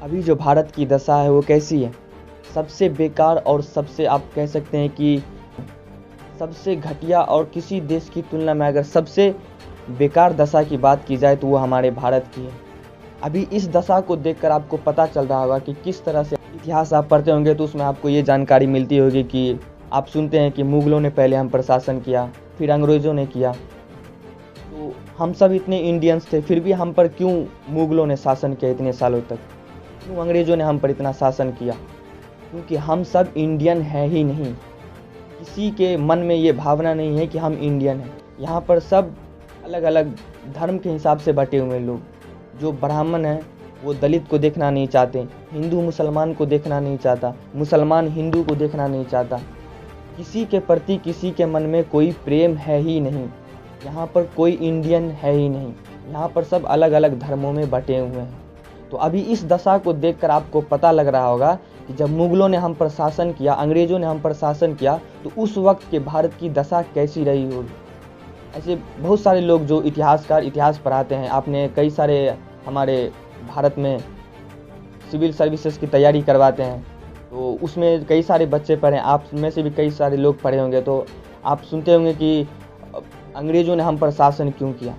अभी जो भारत की दशा है वो कैसी है? सबसे बेकार और सबसे आप कह सकते हैं कि सबसे घटिया, और किसी देश की तुलना में अगर सबसे बेकार दशा की बात की जाए तो वो हमारे भारत की है। अभी इस दशा को देखकर आपको पता चल रहा होगा कि किस तरह से इतिहास आप पढ़ते होंगे तो उसमें आपको ये जानकारी मिलती होगी कि आप सुनते हैं कि मुगलों ने पहले हम पर शासन किया, फिर अंग्रेज़ों ने किया। तो हम सब इतने इंडियंस थे, फिर भी हम पर क्यों मुगलों ने शासन किया इतने सालों तक? क्यों अंग्रेज़ों ने हम पर इतना शासन किया? क्योंकि हम सब इंडियन हैं ही नहीं। किसी के मन में ये भावना नहीं है कि हम इंडियन हैं। यहाँ पर सब अलग अलग धर्म के हिसाब से बटे हुए लोग। जो ब्राह्मण हैं वो दलित को देखना नहीं चाहते, हिंदू मुसलमान को देखना नहीं चाहता, मुसलमान हिंदू को देखना नहीं चाहता। किसी के प्रति किसी के मन में कोई प्रेम है ही नहीं। यहाँ पर कोई इंडियन है ही नहीं। यहाँ पर सब अलग अलग धर्मों में बटे हुए हैं। तो अभी इस दशा को देखकर आपको पता लग रहा होगा कि जब मुगलों ने हम पर शासन किया, अंग्रेज़ों ने हम पर शासन किया, तो उस वक्त के भारत की दशा कैसी रही होगी। ऐसे बहुत सारे लोग जो इतिहासकार इतिहास पढ़ाते हैं, आपने कई सारे हमारे भारत में सिविल सर्विसेज की तैयारी करवाते हैं, तो उसमें कई सारे बच्चे पढ़े, आप में से भी कई सारे लोग पढ़े होंगे। तो आप सुनते होंगे कि अंग्रेज़ों ने हम पर शासन क्यों किया।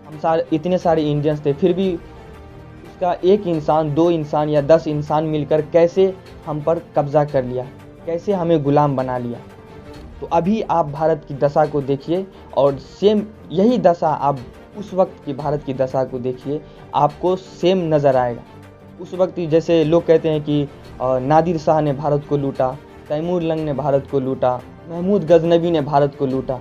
हम इतने सारे इंडियंस थे, फिर भी उसका एक इंसान, 2 इंसान या 10 इंसान मिलकर कैसे हम पर कब्जा कर लिया, कैसे हमें गुलाम बना लिया। तो अभी आप भारत की दशा को देखिए और सेम यही दशा आप उस वक्त की भारत की दशा को देखिए, आपको सेम नज़र आएगा। उस वक्त जैसे लोग कहते हैं कि नादिर शाह ने भारत को लूटा, तैमूर लंग ने भारत को लूटा, महमूद गजनबी ने भारत को लूटा,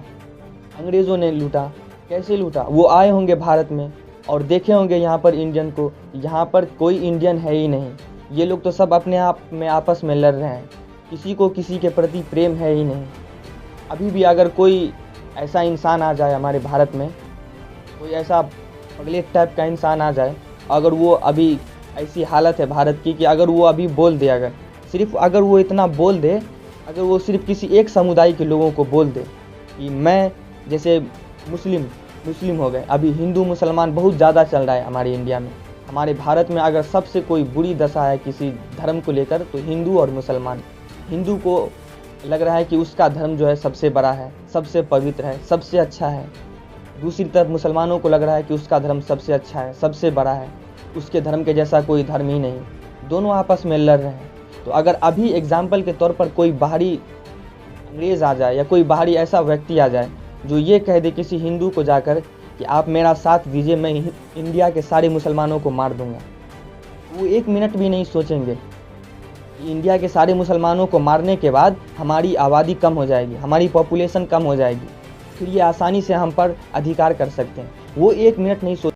अंग्रेज़ों ने लूटा। कैसे लूटा? वो आए होंगे भारत में और देखे होंगे यहाँ पर इंडियन को, यहाँ पर कोई इंडियन है ही नहीं। ये लोग तो सब अपने आप में आपस में लड़ रहे हैं, किसी को किसी के प्रति प्रेम है ही नहीं। अभी भी अगर कोई ऐसा इंसान आ जाए हमारे भारत में, कोई ऐसा अगले टाइप का इंसान आ जाए, अगर वो अभी ऐसी हालत है भारत की कि अगर वो अभी बोल दे, अगर वो इतना बोल दे, अगर वो सिर्फ किसी एक समुदाय के लोगों को बोल दे कि मैं, जैसे मुस्लिम हो गए, अभी हिंदू मुसलमान बहुत ज़्यादा चल रहा है हमारे इंडिया में। हमारे भारत में अगर सबसे कोई बुरी दशा है किसी धर्म को लेकर तो हिंदू और मुसलमान। हिंदू को लग रहा है कि उसका धर्म जो है सबसे बड़ा है, सबसे पवित्र है, सबसे अच्छा है। दूसरी तरफ मुसलमानों को लग रहा है कि उसका धर्म सबसे अच्छा है, सबसे बड़ा है, उसके धर्म के जैसा कोई धर्म ही नहीं। दोनों आपस में लड़ रहे हैं। तो अगर अभी एग्जाम्पल के तौर पर कोई बाहरी अंग्रेज़ आ जाए या कोई बाहरी ऐसा व्यक्ति आ जाए जो ये कह दे किसी हिंदू को जाकर कि आप मेरा साथ दीजिए, मैं इंडिया के सारे मुसलमानों को मार दूंगा, वो 1 मिनट भी नहीं सोचेंगे कि इंडिया के सारे मुसलमानों को मारने के बाद हमारी आबादी कम हो जाएगी, हमारी पॉपुलेशन कम हो जाएगी, फिर ये आसानी से हम पर अधिकार कर सकते हैं। वो 1 मिनट नहीं सोच